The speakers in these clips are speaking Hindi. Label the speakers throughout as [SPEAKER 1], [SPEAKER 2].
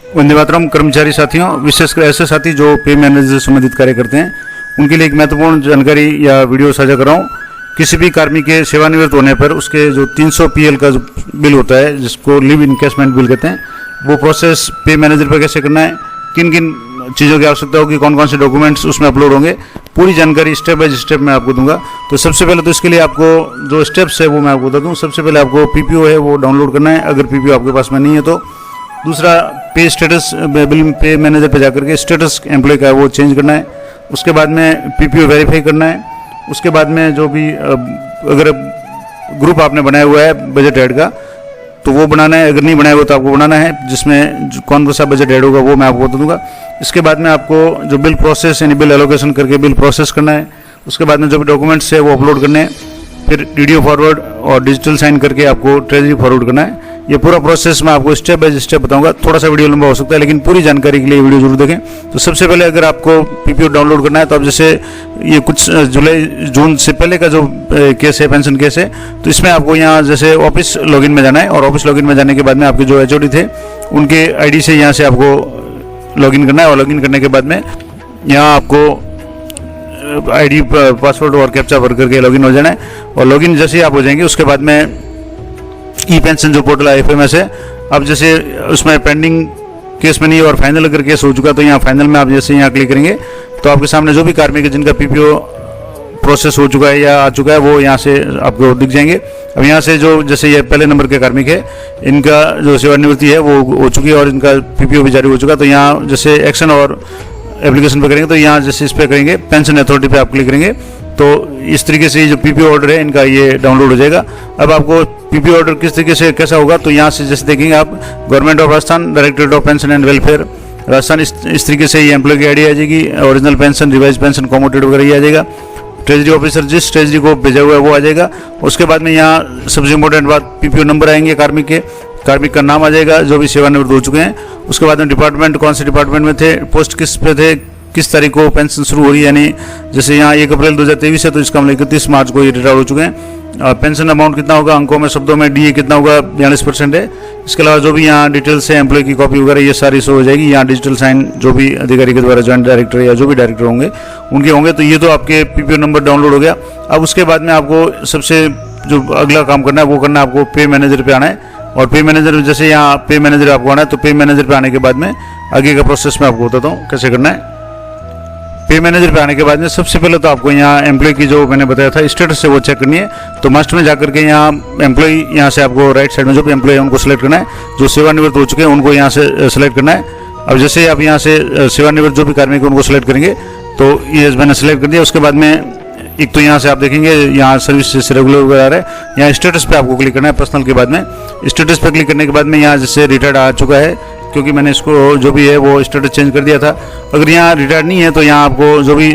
[SPEAKER 1] वंदे मातरम। कर्मचारी साथियों, विशेषकर ऐसे साथी जो पे मैनेजर से संबंधित कार्य करते हैं, उनके लिए एक महत्वपूर्ण जानकारी या वीडियो साझा कर रहा हूँ। किसी भी कार्मिक के सेवानिवृत्त होने पर उसके जो 300 PL का जो बिल होता है, जिसको लीव इनकैशमेंट बिल कहते हैं, वो प्रोसेस पे मैनेजर पर कैसे करना है, किन किन चीज़ों की आवश्यकता होगी, कौन कौन से डॉक्यूमेंट्स उसमें अपलोड होंगे, पूरी जानकारी स्टेप बाय स्टेप मैं आपको दूंगा। तो सबसे पहले तो इसके लिए आपको जो स्टेप्स है वो मैं आपको बता दूँ। सबसे पहले आपको PPO है वो डाउनलोड करना है, अगर PPO आपके पास में नहीं है तो। दूसरा, पे स्टेटस बिल पे मैनेजर पे जाकर के स्टेटस एम्प्लॉय का वो चेंज करना है। उसके बाद में PPO वेरीफाई करना है। उसके बाद में जो भी अगर ग्रुप आपने बनाया हुआ है बजट हेड का तो वो बनाना है, अगर नहीं बनाया हुआ तो आपको बनाना है, जिसमें कौन सा बजट हेड होगा वो मैं आपको बता दूंगा। इसके बाद में आपको जो बिल प्रोसेस यानी बिल एलोकेशन करके बिल प्रोसेस करना है। उसके बाद में जो भी डॉक्यूमेंट्स है वो अपलोड करने हैं। फिर DDO फॉरवर्ड और डिजिटल साइन करके आपको ट्रेजरी फॉरवर्ड करना है। ये पूरा प्रोसेस मैं आपको स्टेप बाय स्टेप बताऊंगा। थोड़ा सा वीडियो लंबा हो सकता है, लेकिन पूरी जानकारी के लिए वीडियो जरूर देखें। तो सबसे पहले अगर आपको PPO डाउनलोड करना है तो आप जैसे ये कुछ जुलाई जून से पहले का जो केस है, पेंशन केस है, तो इसमें आपको यहाँ जैसे ऑफिस लॉगिन में जाना है। और ऑफिस लॉगिन में जाने के बाद में आपके जो HOD थे उनके ID से यहाँ से आपको लॉगिन करना है। और लॉगिन करने के बाद में यहाँ आपको ID पासवर्ड और कैप्चा भर करके लॉगिन हो जाना है। और लॉगिन जैसे ही आप हो जाएंगे उसके बाद में ई-पेंशन जो पोर्टल है FMS है, अब जैसे उसमें पेंडिंग केस में नहीं और फाइनल अगर केस हो चुका तो यहाँ फाइनल में आप जैसे यहाँ क्लिक करेंगे तो आपके सामने जो भी कार्मिक है जिनका PPO प्रोसेस हो चुका है या आ चुका है वो यहाँ से आपको दिख जाएंगे। अब यहाँ से जो जैसे ये पहले नंबर के कार्मिक है, इनका जो सेवानिवृत्ति है वो हो चुकी है और इनका PPO भी जारी हो चुका। तो यहाँ जैसे एक्शन और एप्लीकेशन पे करेंगे तो यहाँ जैसे इस पर करेंगे, पेंशन अथॉरिटी पे आप क्लिक करेंगे तो इस तरीके से जो PPO ऑर्डर है इनका ये डाउनलोड हो जाएगा। अब आपको PPO ऑर्डर किस तरीके से कैसा होगा तो यहाँ से जैसे देखेंगे आप, government of Rajasthan, directorate of pension and welfare Rajasthan, इस तरीके से ये एम्प्लॉय की ID आ जाएगी। ओरिजिनल पेंशन, रिवाइज पेंशन, कॉमोटेड वगैरह ये आ जाएगा। ट्रेजरी ऑफिसर जिस ट्रेजरी को भेजा हुआ है वो आ जाएगा। उसके बाद में यहाँ सबसे इंपॉर्टेंट बात, PPO नंबर आएंगे कार्मिक के, कार्मिक का नाम आ जाएगा जो भी सेवानिवृत्त हो चुके हैं। उसके बाद में डिपार्टमेंट, कौन से डिपार्टमेंट में थे, पोस्ट किस पे थे, किस तारीख को पेंशन शुरू हो रही है, यानी जैसे यहाँ 1 अप्रैल 2023 है तो इसका मतलब 31 मार्च को ये रिटायर हो चुके हैं। पेंशन अमाउंट कितना होगा, अंकों में, शब्दों में, DA कितना होगा, 42% है। इसके अलावा जो भी यहाँ डिटेल्स है, एम्प्लॉय की कॉपी वगैरह ये सारी शो हो जाएगी। यहाँ डिजिटल साइन जो भी अधिकारी के द्वारा, जॉइंट डायरेक्टर या जो भी डायरेक्टर होंगे उनके होंगे। तो ये तो आपके PPO नंबर डाउनलोड हो गया। अब उसके बाद में आपको सबसे जो अगला काम करना है वो करना है, आपको पे मैनेजर पे आना है। और पे मैनेजर जैसे यहाँ पे मैनेजर आपको आना है तो पे मैनेजर पे आने के बाद में आगे का प्रोसेस मैं आपको बताता हूँ कैसे करना है। पे मैनेजर पे आने के बाद में सबसे पहले तो आपको यहाँ एम्प्लॉय की जो मैंने बताया था स्टेटस है वो चेक करनी है। तो मास्टर में जाकर के यहाँ एम्प्लॉय, यहाँ से आपको राइट साइड में जो भी एम्प्लॉय है उनको सेलेक्ट करना है। जो सेवानिवृत्त हो चुके हैं उनको यहाँ से सेलेक्ट करना है। अब जैसे आप यहाँ से सेवानिवृत्त जो भी कार्मिक है उनको सेलेक्ट करेंगे तो ये मैंने सेलेक्ट कर दिया। उसके बाद में एक तो यहाँ से आप देखेंगे यहाँ सर्विस से रेगुलर वगैरह आ रहा है। यहाँ स्टेटस पे आपको क्लिक करना है, पर्सनल के बाद में। स्टेटस पे क्लिक करने के बाद में यहाँ जैसे रिटायर्ड आ चुका है, क्योंकि मैंने इसको जो भी है वो स्टेटस चेंज कर दिया था। अगर यहाँ रिटायर्ड नहीं है तो यहाँ आपको जो भी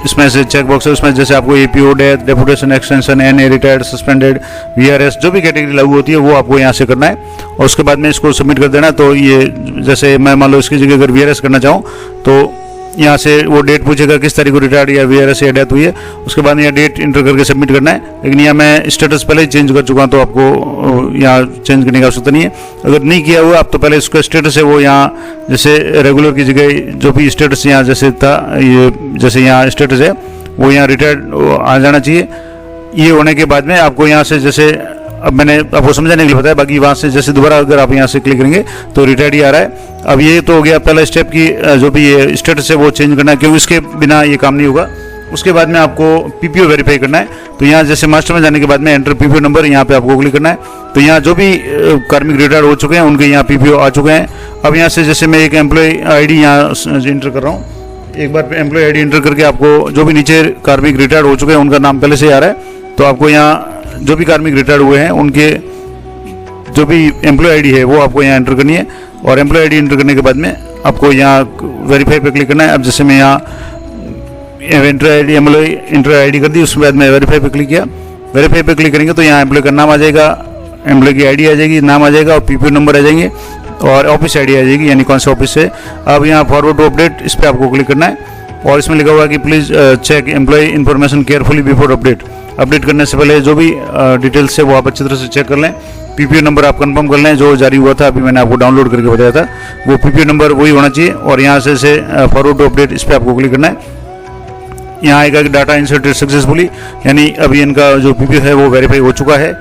[SPEAKER 1] इसमें से चेक बॉक्स है उसमें जैसे आपको APO, death, deputation, extension, NA, retired, suspended, VRS जो भी कैटेगरी लागू होती है वो आपको यहाँ से करना है। और उसके बाद में इसको सबमिट कर देना। तो ये जैसे मैं मान लो इसकी जगह अगर VRS करना चाहूँ तो यहाँ से वो डेट पूछेगा किस तारीख को रिटायर्ड या VRS या डेथ हुई है। उसके बाद यहाँ डेट इंटर करके सबमिट करना है। लेकिन यहाँ मैं स्टेटस पहले ही चेंज कर चुका हूँ तो आपको यहाँ चेंज करने की आवश्यकता नहीं है। अगर नहीं किया हुआ आप तो पहले इसका स्टेटस है वो यहाँ जैसे रेगुलर की जगह जो भी स्टेटस यहाँ जैसे था, ये जैसे यहाँ स्टेटस है वो यहाँ रिटायर्ड आ जाना चाहिए। ये होने के बाद में आपको यहाँ से जैसे अब मैंने आपको समझाने के लिए बताया, बाकी वहाँ से जैसे दोबारा अगर आप यहाँ से क्लिक करेंगे तो रिटायर्ड ही आ रहा है। अब ये तो हो गया पहला स्टेप की जो भी ये स्टेटस है वो चेंज करना है, क्योंकि इसके बिना ये काम नहीं होगा। उसके बाद में आपको PPO वेरीफाई करना है। तो यहाँ जैसे मास्टर में जाने के बाद में एंटर PPO नंबर, यहाँ पे आपको क्लिक करना है। तो यहाँ जो भी कार्मिक रिटायर्ड हो चुके हैं उनके यहाँ PPO आ चुके हैं। अब यहाँ से जैसे मैं एक एम्प्लॉय ID यहाँ इंटर कर रहा हूँ। एक बार एम्प्लॉय ID इंटर करके आपको जो भी नीचे कार्मिक रिटायर्ड हो चुके हैं उनका नाम पहले से आ रहा है। तो आपको यहाँ जो भी कार्मिक रिटायर्ड हुए हैं उनके जो भी एम्प्लॉय ID है वो आपको यहाँ एंटर करनी है। और एम्प्लॉय ID इंटर करने के बाद में आपको यहाँ वेरीफाई पे क्लिक करना है। अब जैसे मैं यहाँ एम्प्लॉय इंटर ID कर दी, उसके बाद मैं वेरीफाई पे क्लिक किया। वेरीफाई पे क्लिक करेंगे तो यहाँ एम्प्लॉय का नाम आ जाएगा, एम्प्लॉय की ID आ जाएगी, नाम आ जाएगा और PPO नंबर आ जाएंगे और ऑफिस ID आ जाएगी, यानी कौन सा ऑफिस है। अब यहाँ फॉरवर्ड टू अपडेट, इस पर आपको क्लिक करना है। और इसमें लिखा हुआ है कि please check employ information carefully before update. Update करने से पहले जो भी डिटेल्स है वो आप अच्छी तरह से चेक कर लें। पीपीओ नंबर आप कंफर्म कर लें जो जारी हुआ था, अभी मैंने आपको डाउनलोड करके बताया था, वो पीपीओ नंबर वही होना चाहिए। और यहाँ से फॉरवर्ड टू अपडेट, इस पर आपको क्लिक करना है। यहाँ आएगा कि डाटा इंसर्टेड सक्सेसफुली, यानी अभी इनका जो पीपीओ है वो वेरीफाई हो चुका है।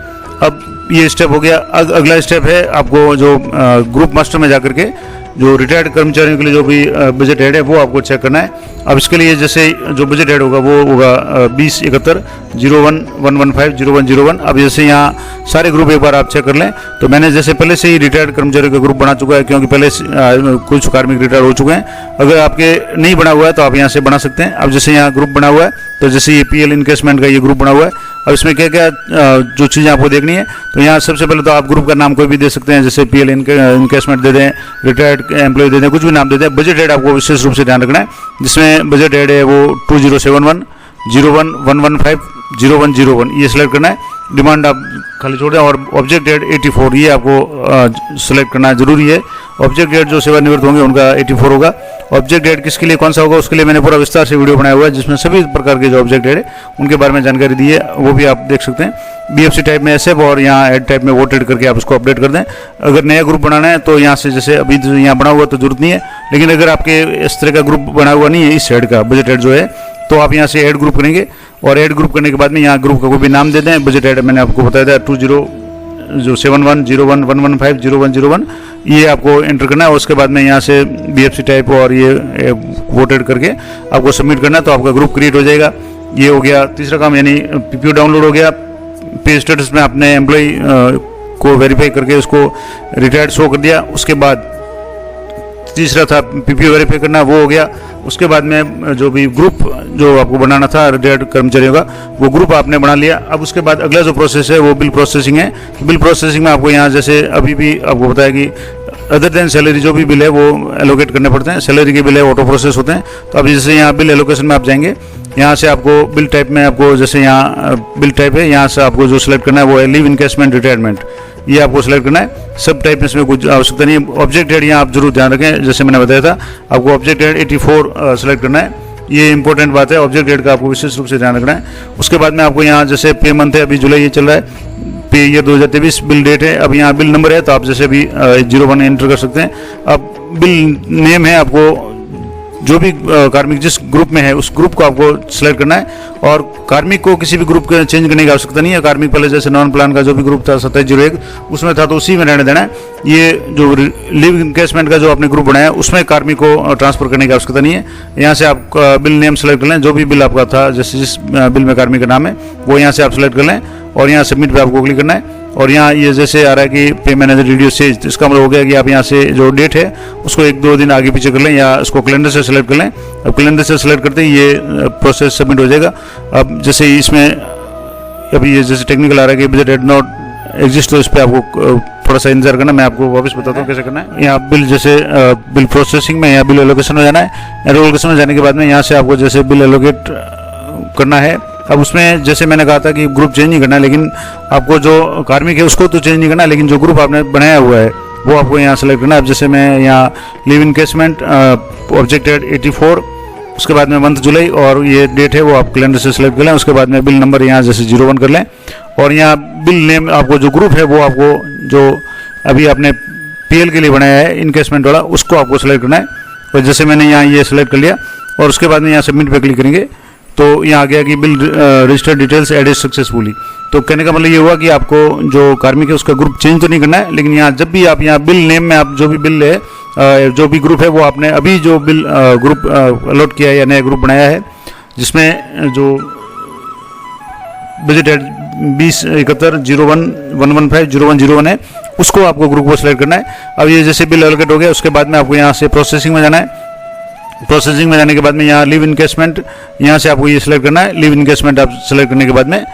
[SPEAKER 1] अब ये स्टेप हो गया। अगला स्टेप है आपको जो ग्रुप मास्टर में जाकर के जो रिटायर्ड कर्मचारियों के लिए जो भी बजट हेड है वो आपको चेक करना है। अब इसके लिए जैसे जो बजट हेड होगा वो होगा 2071-01-115-0101। अब जैसे यहाँ सारे ग्रुप एक बार आप चेक कर लें, तो मैंने जैसे पहले से ही रिटायर्ड कर्मचारियों का ग्रुप बना चुका है, क्योंकि पहले कुछ कार्मिक रिटायर हो चुके हैं। अगर आपके नहीं बना हुआ है तो आप यहाँ से बना सकते हैं। अब जैसे यहाँ ग्रुप बना हुआ है, तो जैसे ये पीएल इन्वेस्टमेंट का ये ग्रुप बना हुआ है। अब इसमें क्या क्या जो चीज़ें आपको देखनी है, तो यहाँ सबसे पहले तो आप ग्रुप का नाम कोई भी दे सकते हैं, जैसे पीएल इन्वेस्टमेंट दे दें, रिटायर्ड एम्प्लॉय दे दें, कुछ भी नाम दे दें। बजट हेड आपको विशेष रूप से ध्यान रखना है, जिसमें बजट हेड है वो 2071-01-115-0101 ये सिलेक्ट करना है। डिमांड आप खाली छोड़ दें। और ऑब्जेक्ट हेड 84 ये आपको सिलेक्ट करना जरूरी है। ऑब्जेक्ट हेड जो सेवानिवृत्त होंगे उनका 84 होगा। ऑब्जेक्ट हेड किसके लिए कौन सा होगा, उसके लिए मैंने पूरा विस्तार से वीडियो बनाया हुआ है, जिसमें सभी प्रकार के जो ऑब्जेक्ट हेड है उनके बारे में जानकारी दी है, वो भी आप देख सकते हैं। बीएफसी टाइप में एसएफ और यहाँ हेड टाइप में वोटेड करके आप उसको अपडेट कर दें। अगर नया ग्रुप बनाना है तो यहाँ से जैसे अभी तो यहाँ बना हुआ तो जरूरत नहीं है, लेकिन अगर आपके इस तरह का ग्रुप बना हुआ नहीं है इस हेड का, बजट हेड जो है, तो आप यहाँ से ऐड ग्रुप करेंगे। और ऐड ग्रुप करने के बाद में यहाँ ग्रुप का कोई भी नाम दे दें। बजट हेड मैंने आपको बताया था 2071-01-115-0101 ये आपको एंटर करना है। और उसके बाद में यहाँ से बीएफसी टाइप और ये वोटेड करके आपको सबमिट करना है, तो आपका ग्रुप क्रिएट हो जाएगा। ये हो गया तीसरा काम, यानी पीपीओ डाउनलोड हो गया। पे स्टेटस में आपने एम्प्लॉय को वेरीफाई करके उसको रिटायर्ड शो कर दिया। उसके बाद तीसरा था पीपीओ वेरीफाई करना, वो हो गया। उसके बाद में जो भी ग्रुप जो आपको बनाना था रिटायर्ड कर्मचारियों का, वो ग्रुप आपने बना लिया। अब उसके बाद अगला जो प्रोसेस है वो बिल प्रोसेसिंग है। बिल प्रोसेसिंग में आपको यहाँ जैसे अभी भी आपको बताया कि अदर देन सैलरी जो भी बिल है वो एलोकेट करने पड़ते हैं। सैलरी के बिल है ऑटो प्रोसेस होते हैं। तो अब जैसे यहाँ बिल एलोकेशन में आप जाएंगे, यहाँ से आपको बिल टाइप में आपको जैसे यहाँ बिल टाइप है, यहाँ से आपको जो सिलेक्ट करना है वो है लीव इन्वेस्टमेंट रिटायरमेंट, ये आपको सिलेक्ट करना है। सब टाइप में इसमें कुछ आवश्यकता नहीं है। ऑब्जेक्ट हेड यहाँ आप जरूर ध्यान रखें, जैसे मैंने बताया था आपको ऑब्जेक्ट हेड 84 सिलेक्ट करना है। ये इंपॉर्टेंट बात है, ऑब्जेक्ट हेड का आपको विशेष रूप से ध्यान रखना है। उसके बाद में आपको यहाँ जैसे पे मंथ है, अभी जुलाई ये चल रहा है, पे ईयर 2023 बिल डेट है। अब यहाँ बिल नंबर है तो आप जैसे भी 01 एंटर कर सकते हैं। अब बिल नेम है, आपको जो भी कार्मिक जिस ग्रुप में है उस ग्रुप को आपको सिलेक्ट करना है। और कार्मिक को किसी भी ग्रुप को चेंज करने की आवश्यकता नहीं है। कार्मिक पहले जैसे नॉन प्लान का जो भी ग्रुप था 2701 उसमें था तो उसी में रहने देना है। ये जो लीव इन्वेस्टमेंट का जो आपने ग्रुप बनाया उसमें कार्मिक को ट्रांसफर करने की आवश्यकता नहीं है। यहाँ से आप बिल नेम सेलेक्ट कर लें, जो भी बिल आपका था, जैसे जिस बिल में कार्मिक का नाम है वो यहाँ से आप सेलेक्ट कर लें और यहाँ सबमिट पे आपको क्लिक करना है। और यहाँ ये जैसे आ रहा है कि पे मैनेजर वीडियो सेज, तो इसका मतलब हो गया कि आप यहाँ से जो डेट है उसको 1-2 दिन आगे पीछे कर लें या इसको कैलेंडर से सेलेक्ट कर लें। अब कैलेंडर से सेलेक्ट करते ही ये प्रोसेस सबमिट हो जाएगा। अब जैसे इसमें अभी ये जैसे टेक्निकल आ रहा है कि बजट हेड नॉट एग्जिस्ट, तो इस पर आपको थोड़ा सा इंतजार करना, मैं आपको वापस बताता हूँ कैसे करना है। यहाँ बिल जैसे बिल प्रोसेसिंग में यहाँ बिल एलोकेशन में जाना है। एलोकेशन में जाने के बाद में यहाँ से आपको जैसे बिल एलोकेट करना है। अब उसमें जैसे मैंने कहा था कि ग्रुप चेंज नहीं करना है, लेकिन आपको जो कार्मिक है उसको तो चेंज नहीं करना है, लेकिन जो ग्रुप आपने बनाया हुआ है वो आपको यहाँ सेलेक्ट करना है। अब जैसे मैं यहाँ लीव इन्वेस्टमेंट ऑब्जेक्ट हेड 84, उसके बाद में मंथ जुलाई और ये डेट है वो आप कैलेंडर से सेलेक्ट कर लें। उसके बाद में बिल नंबर यहाँ जैसे 01 कर लें और यहाँ बिल नेम आपको जो ग्रुप है वो आपको जो अभी आपने पीएल के लिए बनाया है इन्वेस्टमेंट वाला उसको आपको सेलेक्ट करना है। और जैसे मैंने यहाँ ये सेलेक्ट कर लिया और उसके बाद में यहाँ सबमिट पे क्लिक करेंगे तो यहाँ आ गया कि bill registered details added successfully. तो कहने का मतलब ये हुआ कि आपको जो कार्मिक है उसका ग्रुप चेंज तो नहीं करना है, लेकिन यहाँ जब भी आप यहाँ बिल नेम में आप जो भी बिल है जो भी ग्रुप है वो आपने अभी जो बिल ग्रुप अलॉट किया है या नया ग्रुप बनाया है जिसमें जो बजट हेड 2071-01-115-0101 है उसको आपको ग्रुप को सिलेक्ट करना है। अब ये जैसे बिल एलोकेट हो गया उसके बाद में आपको यहाँ से प्रोसेसिंग में जाना है। प्रोसेसिंग में जाने के बाद में यहाँ लीव इन्वेस्टमेंट यहाँ से आपको ये सिलेक्ट करना है। लीव इन्वेस्टमेंट आप सिलेक्ट करने के बाद में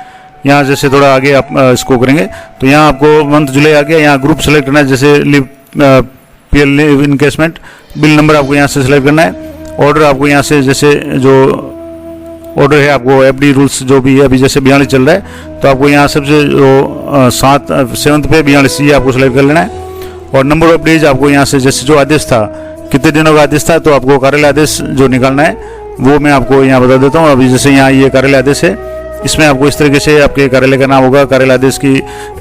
[SPEAKER 1] यहाँ जैसे थोड़ा आगे आप इसको करेंगे तो यहाँ आपको मंथ जुलाई आ गया। यहाँ ग्रुप सेलेक्ट करना है, जैसे leave PL leave investment. Bill number आपको यहाँ से सिलेक्ट करना है। ऑर्डर आपको यहाँ से जैसे जो ऑर्डर है आपको एफडी रूल्स जो भी है अभी जैसे 42 चल रहा है तो आपको यहाँ सबसे जो 7 पे 42 ये आपको सिलेक्ट कर लेना है। और नंबर ऑफ डेज आपको यहाँ से जैसे जो आदेश था कितने दिनों का आदेश था तो आपको कार्यालय आदेश जो निकालना है वो मैं आपको यहाँ बता देता हूँ। अभी जैसे यहाँ ये कार्यालय आदेश है इसमें आपको इस तरीके से आपके कार्यालय का नाम होगा, कार्यालय आदेश की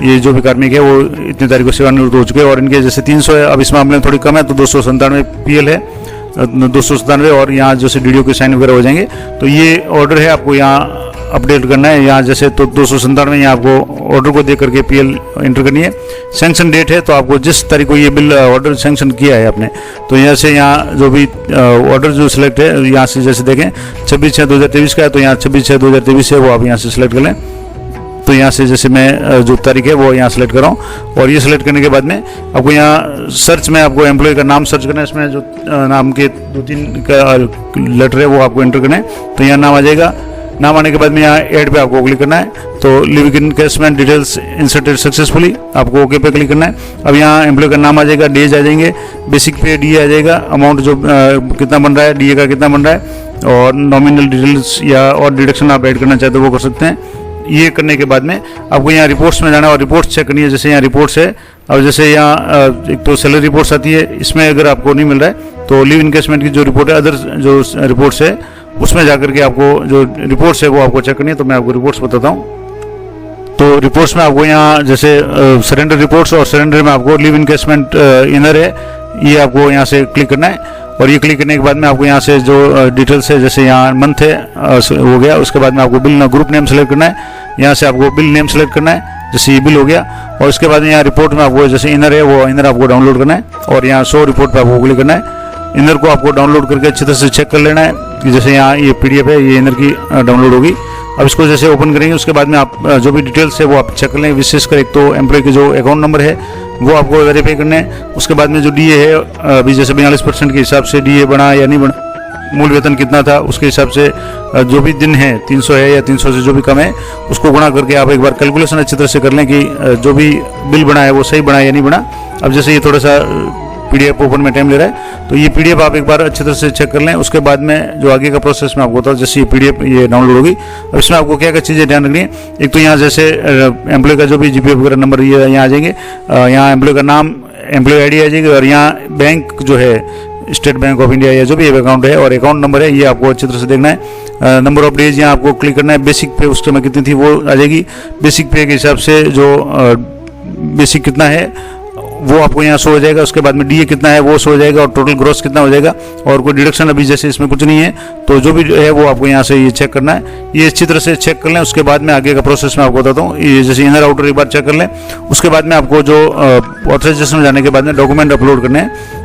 [SPEAKER 1] ये जो भी कार्मिक है वो इतनी तारीख को सेवानिवृत्त हो चुके हैं और इनके जैसे 300 है, अब इस मामले में थोड़ी कम है तो 297 PL है, 297 और यहाँ जैसे DDO के साइन वगैरह हो जाएंगे। तो ये ऑर्डर है, आपको यहाँ अपडेट करना है यहाँ जैसे तो 297 यहाँ आपको ऑर्डर को देख करके PL एंटर करनी है। सैंक्शन डेट है तो आपको जिस तारीख को ये बिल ऑर्डर सैंक्शन किया है आपने, तो यहाँ से यहाँ जो भी ऑर्डर जो सिलेक्ट है यहाँ से जैसे देखें 26/6/2023 का है तो यहाँ 26/6/2023 है वो आप यहाँ से सिलेक्ट कर लें। तो यहाँ से जैसे मैं जो तारीख है वो यहाँ सेलेक्ट कर रहा हूँ और ये सिलेक्ट करने के बाद में आपको यहाँ सर्च में आपको एम्प्लॉय का नाम सर्च करना है। इसमें जो नाम के 2-3 का लेटर है वो आपको एंटर करना है। तो यहाँ नाम आ जाएगा, नाम आने के बाद में यहाँ ऐड पे आपको क्लिक करना है। तो live encasement details inserted successfully, आपको ओके पे क्लिक करना है। अब यहाँ एम्प्लॉय का नाम आ जाएगा, डेज आ जाएंगे, बेसिक पे DA आ जाएगा, अमाउंट जो कितना बन रहा है, DA का कितना बन रहा है और नॉमिनल डिटेल्स या और डिडक्शन आप ऐड करना चाहते हो वो कर सकते हैं। ये करने के बाद में आपको यहाँ रिपोर्ट्स में जाना है और रिपोर्ट्स चेक करनी है। जैसे यहाँ रिपोर्ट्स है और जैसे यहाँ एक तो सैलरी रिपोर्ट्स आती है, इसमें अगर आपको नहीं मिल रहा है तो लीव इनकेसमेंट की जो रिपोर्ट है, अदर जो रिपोर्ट्स है उसमें जाकर के आपको जो रिपोर्ट्स है वो आपको चेक करनी है। तो मैं आपको रिपोर्ट्स बताता हूँ। तो रिपोर्ट्स में आपको यहाँ जैसे सरेंडर रिपोर्ट्स और सरेंडर में आपको लीव इनकेसमेंट इनर है, ये आपको यहाँ से क्लिक करना है और ये क्लिक करने के बाद में आपको यहाँ से जो डिटेल्स है जैसे यहाँ मंथ है हो गया, उसके बाद में आपको बिल ग्रुप नेम सेलेक्ट करना है। यहाँ से आपको बिल नेम सेलेक्ट करना है, जैसे ये बिल हो गया और उसके बाद में यहाँ रिपोर्ट में आपको जैसे इनर है वो इनर आपको डाउनलोड करना है और यहाँ शो रिपोर्ट पे आपको क्लिक करना है। इनर को आपको डाउनलोड करके अच्छी तरह से चेक कर लेना है कि जैसे यहाँ ये PDF है ये इनर की डाउनलोड होगी। अब इसको जैसे ओपन करेंगे उसके बाद में आप जो भी डिटेल्स है वो आप चेक कर लें। विशेषकर एक तो एम्प्लॉय के जो अकाउंट नंबर है वो आपको वेरीफाई करने हैं। उसके बाद में जो DA है अभी जैसे 42% के हिसाब से DA बढ़ा या नहीं बढ़ा, मूल वेतन कितना था उसके हिसाब से जो भी दिन है 300 है या 300 से जो भी कम है उसको गुणा करके आप एक बार कैलकुलेशन अच्छी तरह से कर लें कि जो भी बिल बना है वो सही बना या नहीं बना। अब जैसे ये थोड़ा सा PDF ओपन में टाइम ले रहा है तो ये PDF आप एक बार अच्छी तरह से चेक कर लें। उसके बाद में जो आगे का प्रोसेस में आपको होता है जैसे ये PDF ये डाउनलोड होगी। अब इसमें आपको क्या क्या चीज़ें ध्यान रखनी है, एक तो यहाँ जैसे एम्प्लॉय का जो भी GPF वगैरह नंबर ये यहाँ आ जाएंगे, यहाँ एम्प्लॉय का नाम एम्प्लॉय ID आ जाएगी और यहाँ बैंक जो है स्टेट बैंक ऑफ इंडिया या जो भी अकाउंट है और अकाउंट नंबर है ये आपको अच्छी तरह से देखना है। नंबर ऑफ डेज यहाँ आपको क्लिक करना है। बेसिक पे उस समय कितनी थी वो आ जाएगी। बेसिक पे के हिसाब से जो बेसिक कितना है वो आपको यहाँ शो हो जाएगा। उसके बाद में DA कितना है वो शो हो जाएगा और टोटल ग्रॉस कितना हो जाएगा और कोई डिडक्शन अभी जैसे इसमें कुछ नहीं है तो जो भी है वो आपको यहाँ से ये चेक करना है। ये अच्छी तरह से चेक कर लें। उसके बाद में आगे का प्रोसेस में आपको बताता हूँ। ये जैसे इनर आउटर एक बार चेक कर लें। उसके बाद में आपको जो ऑथराइजेशन में जाने के बाद में डॉक्यूमेंट अपलोड करने हैं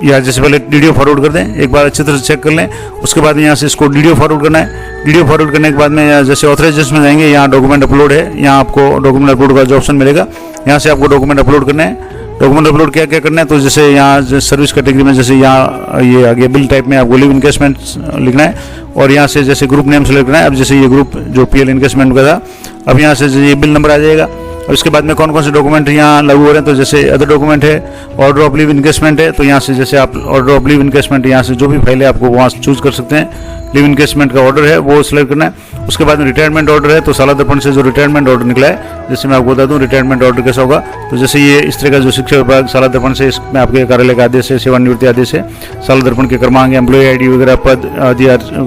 [SPEAKER 1] या जैसे पहले DDO फॉरवर्ड कर दें, एक बार अच्छी तरह से चेक कर लें। उसके बाद यहाँ से इसको DDO फॉरवर्ड करना है। DDO फॉरवर्ड करने के बाद में जैसे ऑथराइजेशन में जाएंगे, यहाँ डॉक्यूमेंट अपलोड है, यहाँ आपको डॉक्यूमेंट अपलोड का जो ऑप्शन मिलेगा यहाँ से आपको डॉक्यूमेंट अपलोड करना है। डॉक्यूमेंट अपलोड क्या क्या करना है तो जैसे यहाँ सर्विस कैटेगरी में जैसे यहाँ ये आगे बिल टाइप में आपको लिव इनकेसमेंट लिखना है और यहाँ से जैसे ग्रुप नेम सेलेक्ट करना है। अब जैसे ये ग्रुप जो PL इनकेसमेंट का था, अब यहाँ से ये बिल नंबर आ जाएगा और इसके बाद में कौन कौन से डॉक्यूमेंट यहाँ लागू हो रहे हैं तो जैसे अदर डॉक्यूमेंट है, ऑर्डर ऑफ लीव इनकेसमेंट है तो यहाँ से जैसे आप ऑर्डर ऑफ लीव इनकेसमेंट यहाँ से जो भी फाइल है आपको वहाँ से चूज कर सकते हैं। लीव इनकेसमेंट का ऑर्डर है वो सिलेक्ट करना है। उसके बाद में रिटायरमेंट ऑर्डर है तो साला दर्पण से जो रिटायरमेंट ऑर्डर निकला है, जैसे मैं आपको बता दूं रिटायरमेंट ऑर्डर कैसा होगा तो जैसे ये इस तरह का जो शिक्षा विभाग साला दर्पण से इसमें आपके कार्यालय का आदेश है, सेवानिवृत्ति आदेश है, साला दर्पण के क्रमांक, एम्प्लॉय ID वगैरह, पद आदि,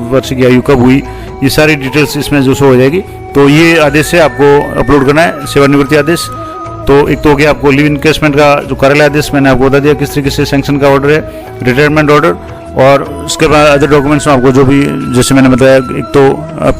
[SPEAKER 1] वर्ष की आयु कब हुई, ये सारी डिटेल्स इसमें जो शो हो जाएगी। तो ये आदेश से आपको अपलोड करना है सेवानिवृत्ति आदेश। तो एक तो हो गया आपको लीव इनकेसमेंट का जो कार्यालय आदेश मैंने आपको बता दिया किस तरीके से सैंक्शन का ऑर्डर है, रिटायरमेंट ऑर्डर और उसके बाद अदर डॉक्यूमेंट्स में आपको जो भी जैसे मैंने बताया एक तो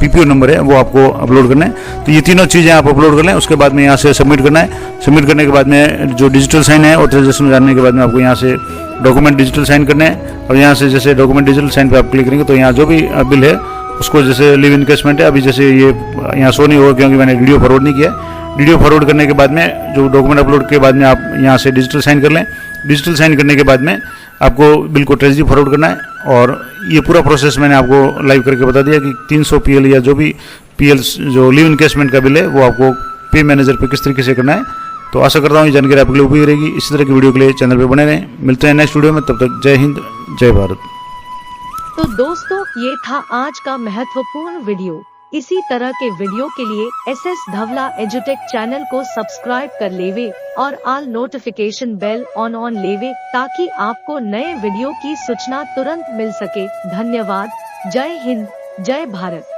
[SPEAKER 1] PPO नंबर है वो आपको अपलोड करना है। तो ये तीनों चीज़ें आप अपलोड कर लें। उसके बाद में यहाँ से सबमिट करना है। सबमिट करने के बाद में जो डिजिटल साइन है ऑथराइजेशन जानने के बाद में आपको यहाँ से डॉक्यूमेंट डिजिटल साइन करने हैं और यहाँ से जैसे डॉक्यूमेंट डिजिटल साइन पर आप क्लिक करेंगे तो यहाँ जो भी बिल है उसको जैसे लीव इनकेसमेंट है, अभी जैसे ये यहाँ शो नहीं होगा क्योंकि मैंने DDO फॉरवर्ड नहीं किया। DDO फॉरवर्ड करने के बाद में जो डॉक्यूमेंट अपलोड के बाद में आप यहाँ से डिजिटल साइन कर लें। डिजिटल साइन करने के बाद में आपको बिल को ट्रेजरी फॉरवर्ड करना है और ये पूरा प्रोसेस मैंने आपको लाइव करके बता दिया कि 300 PL या जो भी PL जो लीव इनकेसमेंट का बिल है वो आपको पे मैनेजर पे किस तरीके से करना है। तो आशा करता हूँ ये जानकारी आपके लिए उपयोगी रहेगी। इसी तरह की वीडियो के लिए चैनल पे बने रहें। मिलते हैं नेक्स्ट वीडियो में, तब तक जय हिंद जय भारत।
[SPEAKER 2] तो दोस्तों ये था आज का महत्वपूर्ण वीडियो। इसी तरह के वीडियो के लिए SS धवला एजुटेक चैनल को सब्सक्राइब कर लेवे और ऑल नोटिफिकेशन बेल ऑन लेवे ताकि आपको नए वीडियो की सूचना तुरंत मिल सके। धन्यवाद। जय हिंद जय भारत।